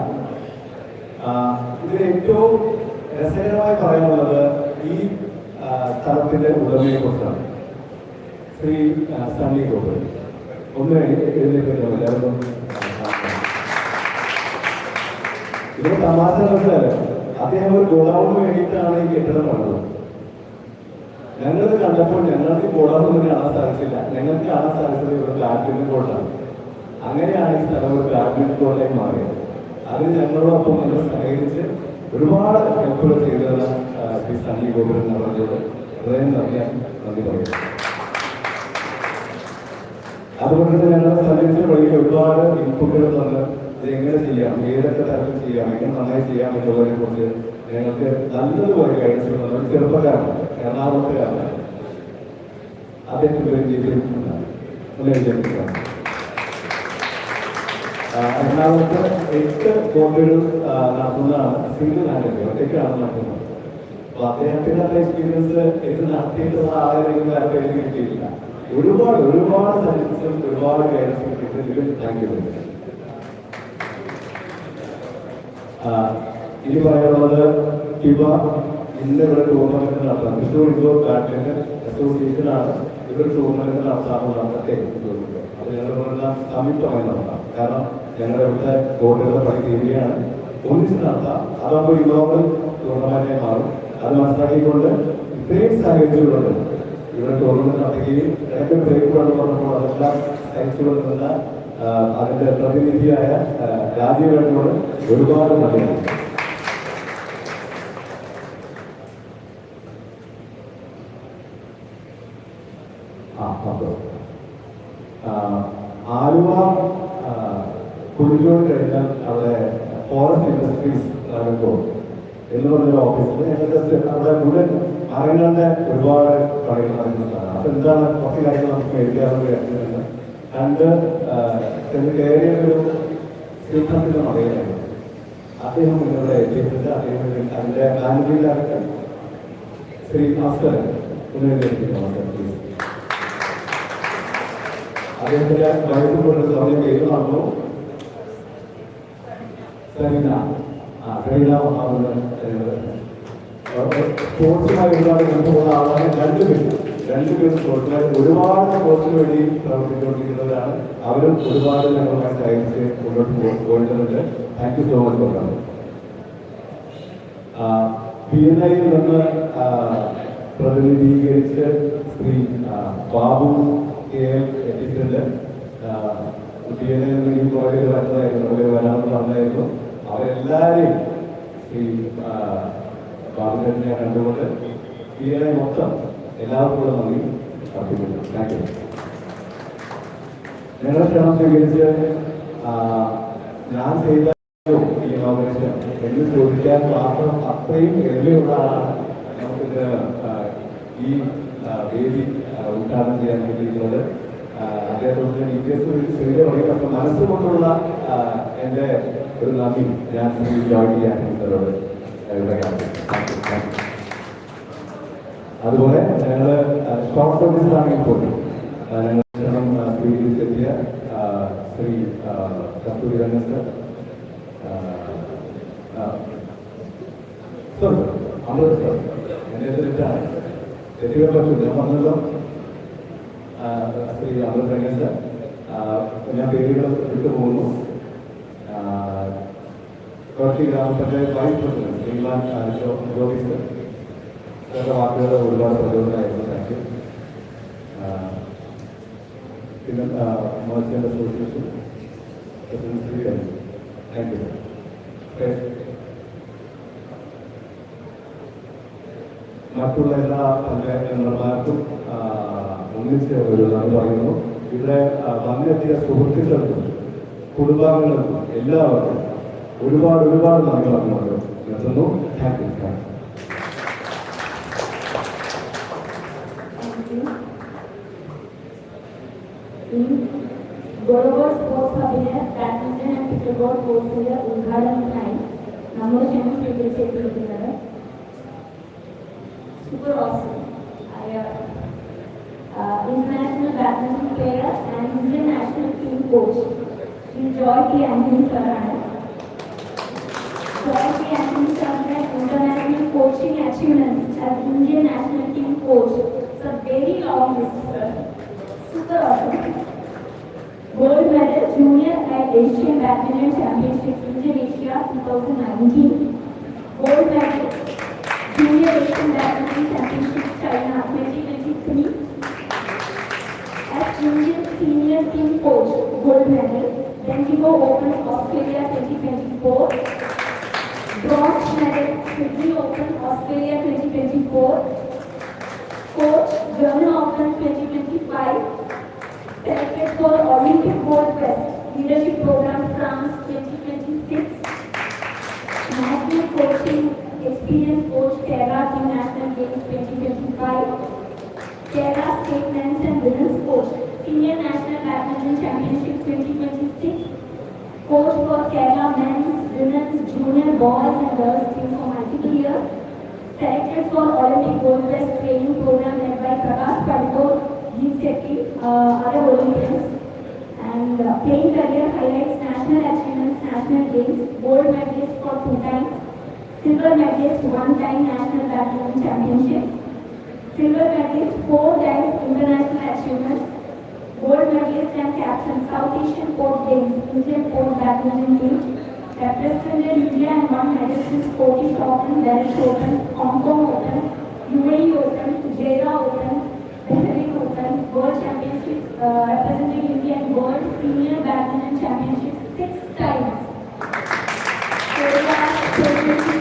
ഇതിൽ ഏറ്റവും രസകരമായി പറയാനുള്ളത് ഈ സ്ഥലത്തിന്റെ ഉടമയെ കുറിച്ചാണ്. ശ്രീ സണ്ണി ഗോപൻ. ഒന്ന് എഴുന്നേൽക്കുന്നു എല്ലാവരും. ഇത് തമാശ മനസ്സിലായോ? അദ്ദേഹം ഒരു ഗോഡൌണിന് വേണ്ടിയിട്ടാണ് ഈ കെട്ടിടം പണിതത്. ഞങ്ങളത് കണ്ടപ്പോൾ ഞങ്ങൾക്ക് ഗോഡൌൺ കാണാൻ സാധിച്ചില്ല. ഞങ്ങൾക്ക് കാണാൻ സാധിച്ചത് ഒരു ബാഡ്മിന്റൺ കോർട്ടാണ്. അങ്ങനെയാണ് ഈ സ്ഥലം ഒരു ബാഡ്മിന്റൺ കോർട്ടായി മാറിയത്. അത് ഞങ്ങളോടൊപ്പം ഞങ്ങൾ സഹകരിച്ച് ഒരുപാട് ഹെൽപ്പുകൾ ചെയ്തത് ശ്രീ സണ്ണി ഗോപൻ എന്ന് പറഞ്ഞത് ഹൃദയം നിറഞ്ഞ നന്ദി പറയുന്നു. അതുകൊണ്ട് തന്നെ ഞങ്ങളുടെ സഹകരിച്ച വഴിയിൽ ഒരുപാട് ഇൻപുട്ടുകൾ തന്ന് ഇത് എങ്ങനെ ചെയ്യാം, ഏതൊക്കെ തരത്തിൽ ചെയ്യാം, എങ്ങനെ നന്നായി ചെയ്യാം എന്നുള്ളതിനെ കുറിച്ച് ഞങ്ങൾക്ക് നല്ലതുപോലെ ഗൈഡൻസ് തന്ന ഒരു ചെറുപ്പക്കാരാണ്, എറണാകുളത്തുകാരാണ്. അദ്ദേഹത്തിന്റെ എറണാകുളത്ത് 8 കോട്ടുകൾ നടത്തുന്നതാണ്. സിംഗിൾ ഹാൻഡിൽ ഒറ്റയ്ക്കാണ് നടത്തുന്നത്. അപ്പൊ അദ്ദേഹത്തിന്റെ എക്സ്പീരിയൻസ് ഇത് നടത്തിയിട്ടുള്ള ആരെങ്കിലും വേറെ പേര് കിട്ടിയിട്ടില്ല. ഒരുപാട് ഒരുപാട് സജഷൻസും ഒരുപാട് ഗൈഡൻസും കിട്ടിയതിൽ താങ്ക് യു. ഇനി പറയാനുള്ളത് ഇവ ഇന്ന് ഇവിടെ ടൂർണമെന്റ് നടത്താം. തൃശ്ശൂർ ഇൻഡോർ ബാഡ്മിന്റൺ അസോസിയേഷനാണ് ഇവർ ടൂർണമെന്റ് നടത്താനുള്ള പ്രത്യേകത. അത് ഞങ്ങൾ സംയുക്തമായി നടത്താം. കാരണം ഞങ്ങളുടെ ഇവിടുത്തെ കോർട്ടുകളുടെ പണി തീരുകയാണ്. ഒന്നിച്ച് നടത്താം. അതാകുമ്പോൾ ഇൻഡോർ ടൂർണമെന്റായി മാറും. അത് മനസ്സിലാക്കിക്കൊണ്ട് ഇത്രയും സാഹചര്യങ്ങളുണ്ട്. ഇവിടെ ടൂർണമെന്റ് നടത്തുകയും ഇടയ്ക്ക് ബ്രേക്കുകൾ പറഞ്ഞപ്പോൾ അതെല്ലാം സയൻസുകളിൽ നിന്ന് അതിന്റെ പ്രതിനിധിയായ രാജീവേട്ടനോട് ഒരുപാട് നന്ദിയാണ്. ആലുവ കുഴിക്കോട് കഴിഞ്ഞാൽ അവിടെ ഫോറസ്റ്റ് ഇൻഡസ്ട്രീസ് എന്ന് പറഞ്ഞൊരു ഓഫീസിൽ ഞങ്ങളുടെ അവിടെ മുഴുവൻ മരങ്ങളുടെ ഒരുപാട് പണികൾ നടക്കുന്നതാണ്. അപ്പൊ എന്താണ് കുറച്ച് കാര്യങ്ങൾ നമുക്ക് എഴുതിയാറുണ്ട് കേട്ടിട്ടുണ്ട്. രണ്ട് കയറിയൊരു ശ്രീകാന്തിന്റെ മകനായിരുന്നു. അദ്ദേഹം ഇവിടെ എത്തിയിട്ടുണ്ട്. അദ്ദേഹം അതിന്റെ മാനേജിംഗ് ഡയറക്ടർ ശ്രീ ഭാസ്കരൻ അദ്ദേഹത്തിന്റെ വൈദ്യുതി കൊണ്ട് പറഞ്ഞ പേര് പറഞ്ഞു സരീന. സ്പോർട്സുമായി ഒരുപാട് ബന്ധമുള്ള ആളാണ്. രണ്ടുപേരും സ്പോർട്സുമായി ഒരുപാട് സ്പോർട്സിന് വേണ്ടി പ്രവർത്തിച്ചുകൊണ്ടിരിക്കുന്നവരാണ്. അവരും ഒരുപാട് ഞങ്ങളുമായി സഹായിച്ച് മുന്നോട്ട് പോയിട്ടുണ്ട്. താങ്ക് യു സോ മച്ച് പറഞ്ഞത്. PNI നിന്ന് പ്രതിനിധീകരിച്ച് ശ്രീ ബാബു എത്തിയിട്ടുണ്ട്. PNI നിന്ന് കുറേ വരുന്നതായിരുന്നു, കുറേ വരാമെന്ന് പറഞ്ഞായിരുന്നു. അവരെല്ലാവരെയും ശ്രീ ബാബുചേട്ടനെ കണ്ടുകൊണ്ട് PNI മൊത്തം എല്ലാവർക്കും കൂടെ നന്ദി അർപ്പിക്കുന്നു. Thank you. ഞങ്ങളുടെ ക്ഷണം സ്വീകരിച്ച് ഞാൻ ചെയ്ത ഈ ഇനോഗ്രേഷൻ എന്ന് ചോദിക്കാൻ മാത്രം അത്രയും എളിമയുള്ള ആളാണ് നമുക്കിത് ഈ വേദി ഉദ്ഘാടനം ചെയ്യാൻ വേണ്ടിയിരിക്കുന്നത്. അദ്ദേഹത്തോട് ചെറിയ പറയുക മനസ്സുകൊണ്ടുള്ള എൻ്റെ ഒരു നന്ദി ഞാൻ ജോയിൻ ചെയ്യാൻ നിങ്ങളോട് അതുപോലെ ഞങ്ങൾ ഷോർട്ട് സർവീസിലാണെങ്കിൽ പോലും ശ്രീ കസ്തൂരി രംഗൻ സർ, അമൃത് സർ, എന്നെ തെറ്റാണ്, തെറ്റുകൾ പറ്റില്ല, ഞാൻ പറഞ്ഞല്ലോ. ശ്രീ അമൃത് രംഗൻ സർ, ഞാൻ പേരുകൾ വിട്ടുപോകുന്നു. കോട്ടയം ഗ്രാമപഞ്ചായത്ത് വൈസ് പ്രസിഡന്റ് ശ്രീലാൻ ജോബി സർ, സാറിന്റെ വാക്കുകൾ ഒരുപാട് പ്രചോദനമായിരുന്നു. Thank you. പിന്നെ merchant association president Shri thank you. മറ്റുള്ള എല്ലാ പഞ്ചായത്ത് മെമ്പർമാർക്കും ഒന്നിച്ച് ഒരു നന്ദി പറയുന്നു. ഇവിടെ വന്നെത്തിയ സുഹൃത്തുക്കൾക്കും കുടുംബാംഗങ്ങൾക്കും എല്ലാവർക്കും ഒരുപാട് നന്ദി പറഞ്ഞുകൊണ്ട് നിർത്തുന്നു. Thank you. ഗോൾബോൾ സ്പോർട്സ് ഹബിലെ ബാഡ്മിന്റൺ ആൻഡ് പിക്കിൾബോൾ കോഴ്സിന്റെ ഉദ്ഘാടനത്തിനായി നമ്മൾ ക്ഷണം സ്വീകരിച്ചിരിക്കുന്നത് super awesome international badminton player and Indian national team coach Sri Joy K. Anthony sir ആണ്. Joy K. Anthony sir's international coaching achievements as Indian national team coach. It's a very long list, sir. Super awesome. Gold medal junior at Asian Badminton Championship Indonesia 2019. Gold medal Junior Asian Badminton Championship China 2023. As Indian senior team coach, gold medal, Bendigo Open Australia 2024. Bronze medal, Sydney Open Australia 2024. Coach, German Open 2025. Selected for Olympic Gold Quest Leadership Program France 2026. National Coaching Experience Coach Kerala Team National Games 2025. Kerala State Men's and Women's Coach Senior National Badminton Championship 2026. Coach for Kerala Men's, Women's, Junior Boys and Girls team for multiple years. Selected for Olympic Gold Quest Training Program led by Prakash Padukone, Jeet Sethi, other Olympians. And playing career highlights national achievements, national games, gold medalist for 2 times. Silver medalist 1 time National Badminton Championship. Silver medalist 4 times international achievements. Gold medalist and captain South Asian Port Games Indian Port Badminton team. Represented India and won medals in Scottish Open, Welsh Open, Hong Kong Open, UAE Open, Jeddah Open, Bahrain Open, World Championships. Represented India and World Senior Badminton Championship 6 times.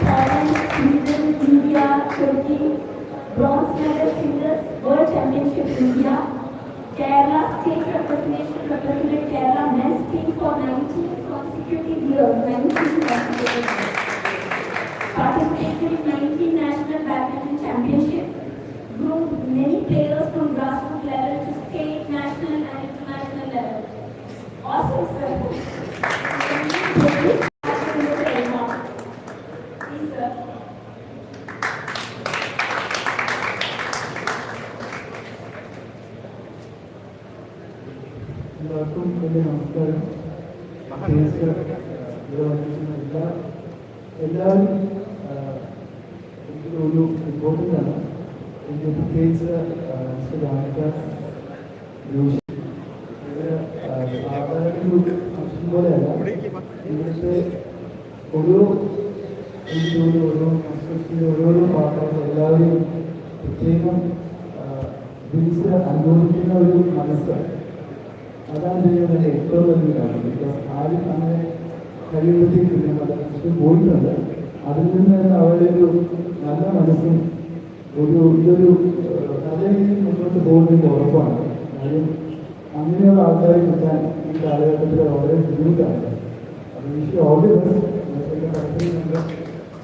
Thailand, Sweden, India, Turkey, bronze medal singles, World Championship India. Kerala state representation represented Kerala men's team for 19 consecutive years. Participated in 19 national badminton championships. Groomed many players from grassroots level to state, national and international level. Awesome, sir. എല്ലാവർക്കും വലിയ നമസ്കാരം. എല്ലാവരും എനിക്കൊരു ഇമ്പോർട്ടൻ്റ് ആണ്. എനിക്ക് പ്രത്യേകിച്ച് സാധാരണ ഒരു ഫംഗ്ഷൻ പോലെയല്ല. ഇവിടുത്തെ ഓരോ ഓരോരോ പാർട്ടായിട്ട് എല്ലാവരും പ്രത്യേകം വിളിച്ച് അനുഭവിക്കുന്ന ഒരു മനസ്സാണ്. അതാണ് ഇതിൻ്റെ ഏറ്റവും വലിയ കാര്യം. ബിക്കോസ് ആരും അങ്ങനെ കഴിയുമ്പോഴത്തേക്കും അതിനെക്കുറിച്ച് പോയിട്ടുണ്ട്. അതിൽ നിന്ന് അവരുടെ ഒരു നല്ല മനസ്സും ഇതൊരു നല്ല രീതിയിൽ മുന്നോട്ട് പോകുന്നതിൻ്റെ ഉറപ്പാണ്. കാര്യം അങ്ങനെയുള്ള ആൾക്കാരെ കിട്ടാൻ ഈ കാലഘട്ടത്തിൽ വളരെ ബുദ്ധിമുട്ടാണ്. അത് വിഷയം ഓർഡർ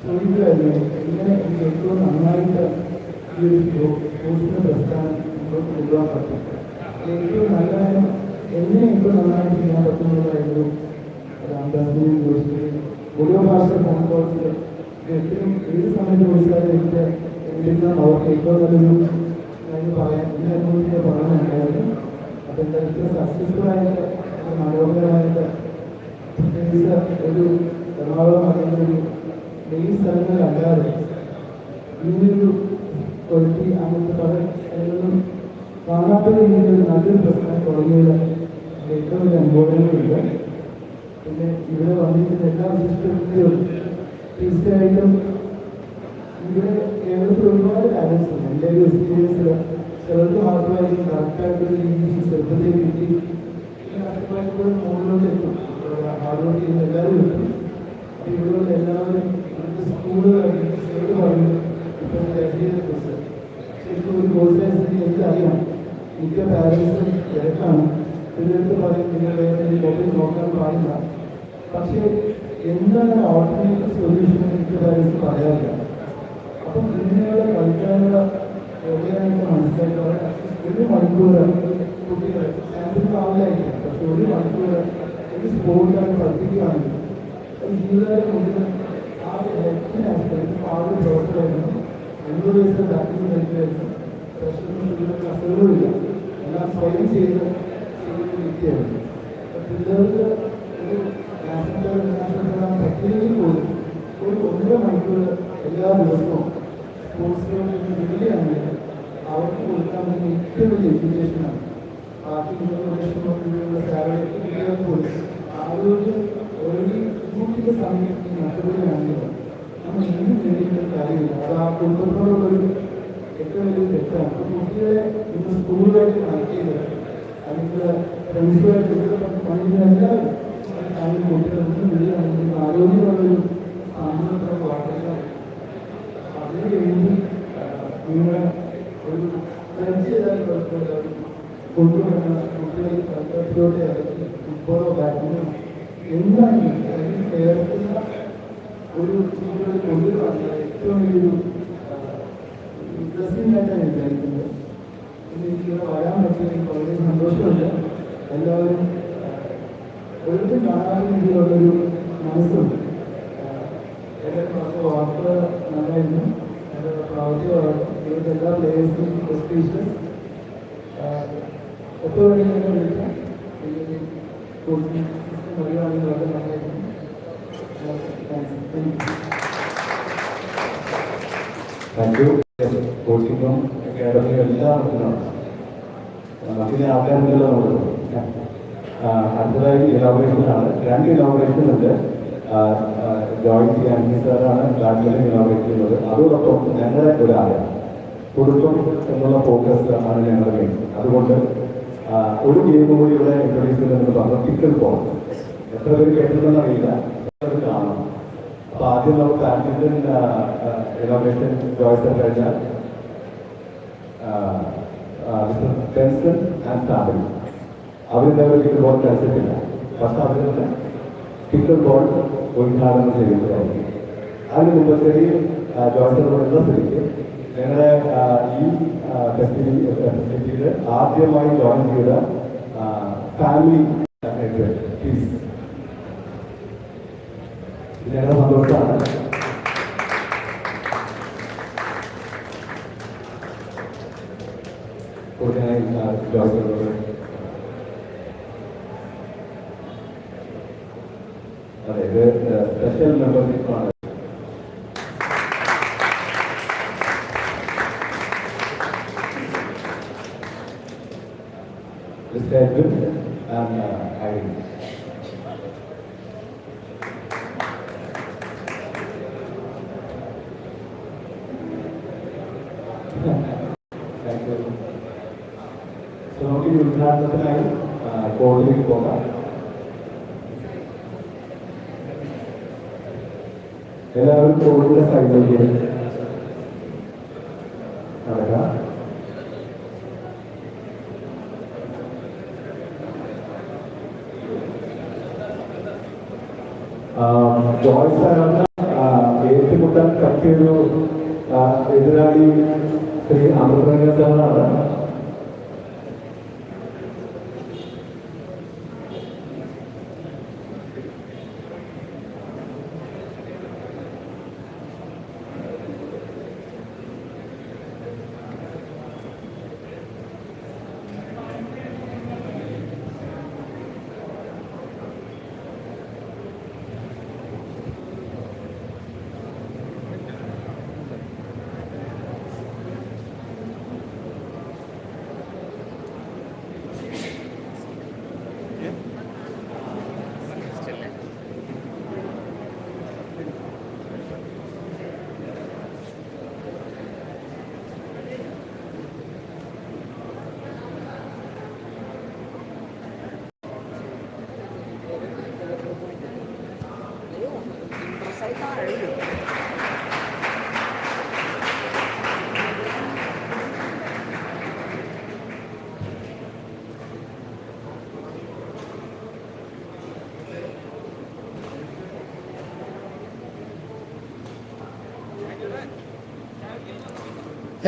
ചോദിക്കുകയായിരുന്നു എങ്ങനെ എനിക്ക് ഏറ്റവും നന്നായിട്ട് ഈ ഒരു കോഴ്സിൻ്റെ പ്രസ്ഥാനം മുന്നോട്ട് കൊണ്ടുപോകാൻ പറ്റും, ഏറ്റവും നല്ല എങ്ങനെ ഏറ്റവും നന്നായിട്ട് ചെയ്യാൻ പറ്റുന്നതായിരുന്നു. അത് അംബാസിഡറും ചോദിച്ചത് ഓരോ ഭാഷ ഫോൺ കോൾസിൽ എപ്പോഴും ഏത് സമയത്ത് ചോദിച്ചാലും എനിക്ക് അവർക്ക് ഏറ്റവും നല്ലൊരു കാര്യം പറയാൻ ഈ അനുഭവത്തിൽ പറയാനുണ്ടായിരുന്നു. അപ്പോൾ എന്താ ഇത്ര സക്സസ്ഫുൾ ആയിട്ട് മനോഹരമായിട്ട് പ്രത്യേകിച്ച് ഒരു എറണാകുളം അല്ലെങ്കിൽ മെയിൻ സ്ഥലങ്ങളിലല്ലാതെ ഇങ്ങനൊരു ക്വാളിറ്റി അങ്ങനത്തെ പല സ്ഥലങ്ങളിലും കാണാത്ത രീതിയിലൊരു നല്ലൊരു പ്രശ്നം തുടങ്ങിയത് ഏറ്റവും വലിയ അനുഭവങ്ങളുണ്ട്. പിന്നെ ഇവിടെ വന്നിരിക്കുന്ന എല്ലാ വിശിഷ്ടവും തീർച്ചയായിട്ടും ഇവിടെ കേരളത്തിൽ ഒരുപാട് കാര്യങ്ങൾ എൻ്റെ ഒരു എക്സ്പീരിയൻസിൽ ചിലർക്ക് മാത്രമായിരിക്കും കറക്റ്റായിട്ടൊരു രീതിയിൽ ചെറുപ്പത്തിൽ കിട്ടി മുകളിലോട്ട് എത്തും. ഹാർഡ് വർക്ക് ചെയ്യുന്ന എല്ലാവരും എത്തും. അപ്പോൾ ഇവിടെയുള്ള എല്ലാവരും ഇവിടുത്തെ സ്കൂളുകൾ പറഞ്ഞു ഇപ്പം കുറിച്ച് ശരിക്കും ഒരു കോഴ്സിനെ എനിക്കറിയാം. മിക്ക പാരൻസും തിരക്കാണ്. പിള്ളേർക്ക് പറയും നിങ്ങൾ വേറെ മൊബൈൽ നോക്കാൻ പാടില്ല. പക്ഷേ എന്താണ് ഓൾട്ടർനേറ്റീവ് സൊല്യൂഷൻ മിക്ക പാരൻസ് പറയാറില്ല. അപ്പം ഇങ്ങനെയുള്ള കളിക്കാനുള്ള യോഗയായിട്ട് മനസ്സിലാക്കാതെ ഒരു മണിക്കൂർ കുട്ടികൾ സാമ്പിൾ ആവില്ലായിരിക്കും. പക്ഷെ ഒരു മണിക്കൂർ ഒരു സ്പോർട്ടായിട്ട് പഠിപ്പിക്കുകയാണെങ്കിൽ ജീവിതകാലം മുഴുവൻ ആ ഹെൽത്തിന് ആസ്പെക്ട് ആ ഒരു പ്രവർത്തനമായിരുന്നു 50 വയസ്സിൽ ഡാക്ടർ കഴിക്കുമായിരുന്നു. പ്രശ്നങ്ങളും അസുഖങ്ങളില്ല. എല്ലാം സ്വയം ചെയ്യുന്ന വ്യക്തിയായിരുന്നു. പിള്ളേർക്ക് ഒരു നാഷണൽ ഇന്റർനാഷണൽ പറ്റില്ലെങ്കിൽ പോലും ഒരു 1.5 മണിക്കൂർ എല്ലാ ദിവസവും സ്പോർട്സിനോട് വിടുകയാണെങ്കിൽ അവർക്ക് കൊടുക്കാൻ പറ്റുന്ന ഏറ്റവും വലിയ എഡ്യൂക്കേഷനാണ്. ബാക്കി 3 ലക്ഷം സാലറിക്ക് കിട്ടിയാൽ പോലും ആരോഗ്യം ഓൾറെഡി കുട്ടിയുടെ സമയത്ത് നഷ്ടപ്പെടുകയാണെങ്കിൽ നമ്മൾ ഇന്നും നേടിയിട്ട് കാര്യമില്ല. അത് ആ കുടുംബത്തോടുള്ളൊരു ഏറ്റവും വലിയ തെറ്റാണ്. അപ്പോൾ കുട്ടികളെ ഇന്ന് സ്കൂളുമായിട്ട് കണക്ട് ചെയ്ത് അല്ലെങ്കിൽ ഫ്രണ്ട്സുമായിട്ട് പണിയുന്ന എല്ലാവരും അതിന് കുട്ടികളൊന്നും വിടുകയാണെങ്കിൽ ആരോഗ്യമുള്ളൊരു സാമൂഹിക വാർത്തകൾ അതിന് വേണ്ടി നിങ്ങളെ ഒരു ഫ്രണ്ട്സ് ചെയ്താൽ കൊണ്ടുവരുന്ന കുട്ടികളെ കളിക്കത്തിലോട്ട് ഇറക്കി ഫുട്ബോളോ ബാഡ്മിൻ്റനോ എന്താണെങ്കിലും അതിൽ ചേർക്കുന്ന ഒരു കുട്ടികളെ കൊണ്ടുവരുന്നത് ഏറ്റവും വലിയൊരു ബ്ലെസ്സിംഗ് ആയിട്ടാണ് വിചാരിക്കുന്നത്. എനിക്ക് വരാൻ പറ്റിയ വളരെ സന്തോഷമുണ്ട്. എല്ലാവരും ഒരിടത്തും കാണാത്ത രീതിയിലുള്ളൊരു മനസ്സുണ്ട്. എൻ്റെ കുറച്ച് വാർത്ത നന്നായിരുന്നു. എൻ്റെ പ്രവർത്തികളാണ് ഇവിടുത്തെ എല്ലാ പ്ലേയേഴ്സിനും എസ്പീഷ്യസ് എപ്പോൾ വേണമെങ്കിലും വിളിക്കാം. കോച്ചിങ് സിസ്റ്റം വരികയാണെങ്കിൽ വളരെ നന്നായിരുന്നു. Thank you. കോച്ചിങ്ങും അക്കാഡമിയും എല്ലാം നമുക്കിനി ആൾക്കാരുണ്ടല്ലോ നമ്മൾ. അടുത്തതായി ഇനോഗ്രേഷനാണ്. 2 ഇനോഗ്രേഷൻ ഉണ്ട്. ജോയിൻ ചെയ്യാൻ സാറാണ് ഗാർഡനിൽ ഇനോഗ്രേറ്റ് ചെയ്യുന്നത്. അതോടൊപ്പം ഞങ്ങളുടെ ഒരാളെ കുടുംബം എന്നുള്ള ഫോക്കസ് ആണ് ഞങ്ങളുടെ മെയിൻ. അതുകൊണ്ട് ഒരു ഗെയിം കൂടി ഇവിടെ ഇൻട്രൊഡ്യൂസ് ചെയ്തെന്ന് പറഞ്ഞാൽ പിക്കിൾ ബോൾ. എത്ര പേര് കേട്ടിട്ടുണ്ടെന്ന് അറിയില്ല, അത് കാണണം. അപ്പൊ ആദ്യം നമുക്ക് ബാഡ്മിന്റൺ ഇനോഗ്രേഷൻ ജോയിൻ കഴിഞ്ഞാൽ ടെൻഷൻ ആൻഡ് ഫാമിലി അവരുടെ പിക്കിൾ ബോൾ കളിച്ചിട്ടില്ല. പക്ഷെ അവരുടെ പിക്കിൾ ബോൾ ഉദ്ഘാടനം ചെയ്യുന്നതായിരിക്കും. അതിന് മുമ്പ് ചെറിയ ജോയിൻ സ്ഥിതിക്ക് ഞങ്ങളുടെ ഈ ഫെസിലിറ്റിയിൽ ആദ്യമായി ജോയിൻ ചെയ്ത ഫാമിലി പ്ലീസ്, ഞങ്ങളുടെ സന്തോഷമാണ്. കൂടുതലായി ജോയിൻ ചെയ്തത് അതെ, ഇത് special മെമ്പർഷിപ്പാണ്. Edwin and Irene. Thank you. So നമുക്ക് ഈ ഉദ്ഘാടനത്തിനായി കോടതിയിലേക്ക് പോകാം. എല്ലാവരും കോടതിയുടെ സൈഡിലേക്ക് നടക്കാം. ജോയ്സ് സാറിന് ഏറ്റുമുട്ടാൻ പറ്റിയൊരു എതിരാളി ശ്രീ അമൃതരംഗ സാറാണ്.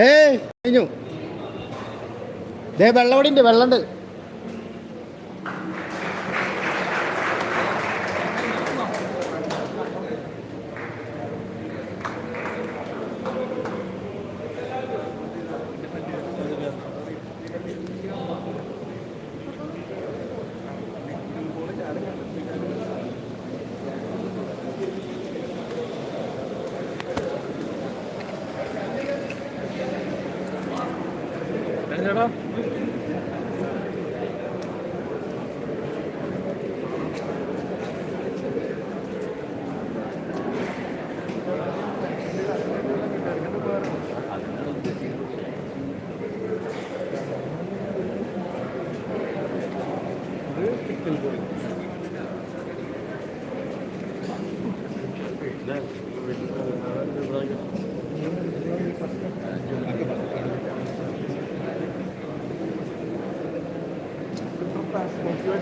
ഏയ് കഴിഞ്ഞു. ദേ വെള്ളവടിണ്ട്, വെള്ളമുണ്ട്. ചേട്ടാ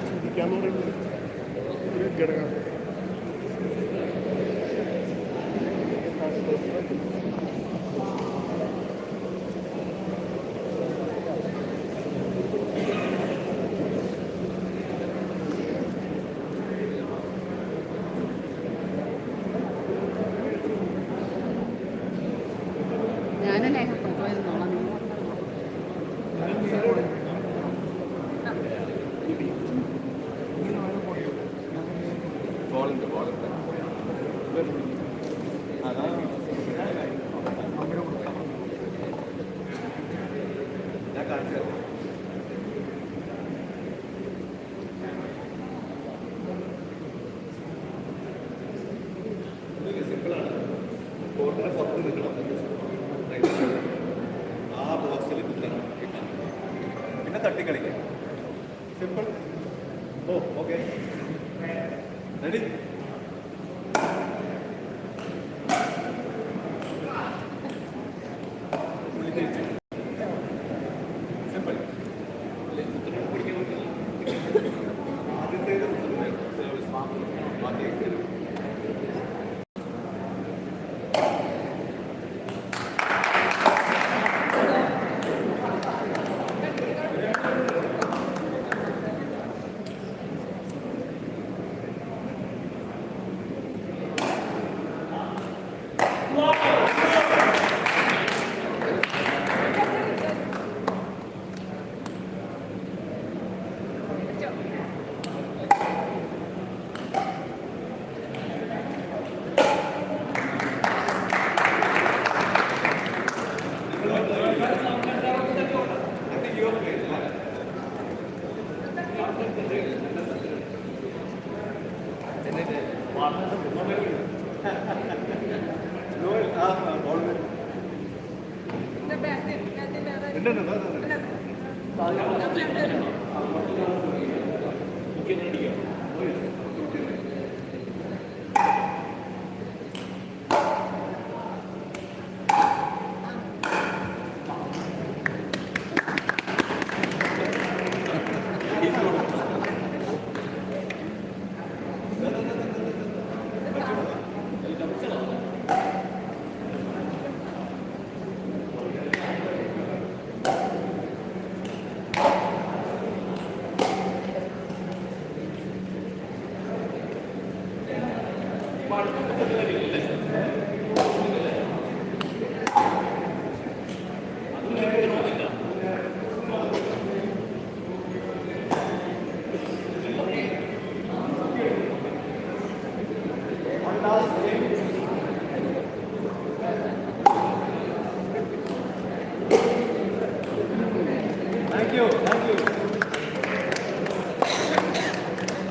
ചിന്തിക്കാന്ന് പറയുന്നത് ഒരു ഘടകമാണ്. ഞാനല്ലേ പോയിരുന്നോളാം. സിമ്പിളാണ്. കോർട്ടിന് പുറത്ത് നിൽക്കണം, ആ ബോക്സിൽ നിൽക്കണം, പിന്നെ തട്ടിക്കളിക്കാം. സിമ്പിൾ. ഓ ഓക്കെ, റെഡി. സിമ്പിൾ. ആദ്യത്തേത് ബാക്കി Thank you.